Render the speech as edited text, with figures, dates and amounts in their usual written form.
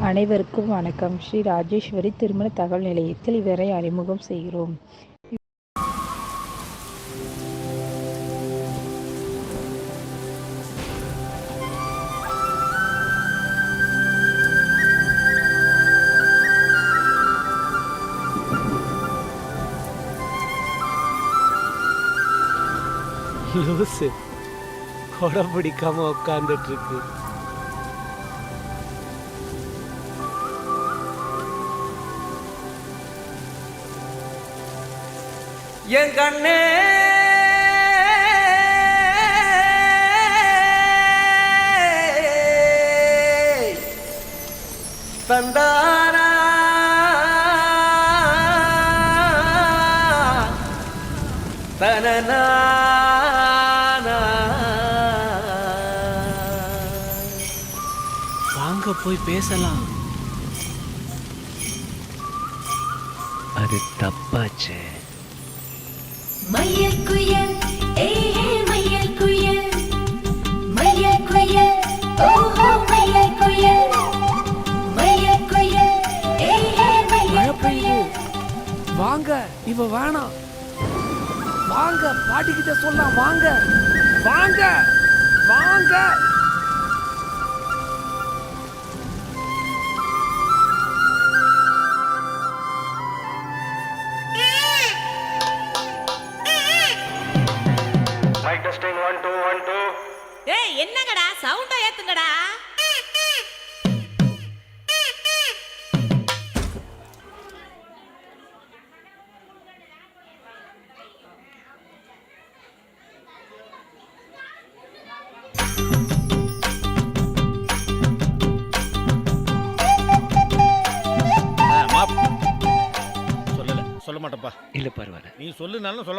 அனைவருக்கும் வணக்கம். ஸ்ரீ ராஜேஸ்வரி திருமண தகவல் நிலையத்தில் இவரை அறிமுகம் செய்கிறோம். லூசு கொடை பிடிக்காம உட்காந்துட்டு இருக்கு. என் கண்ணே தந்தானா தனனா வாங்க போய் பேசலாம். அது தப்பாச்சே. மயில் குயில் ஏஹே மயில் குயில் மயில் குயில் ஓஹோ மயில் குயில் மயில் குயில் ஏஹே மயில் குயில். வாங்க, இவ வேணாம். வாங்க, பாட்டிக்கிட்ட சொல்லலாம். வாங்க வாங்க வாங்க. Mic testing 1 2 1 2. ஏய் என்னங்கடா சவுண்டா ஏத்துங்கடா. சொல்ல மாட்டப்பா. இல்ல பரவாயில்ல. நீ சொல்லுனாலும் சொல்ல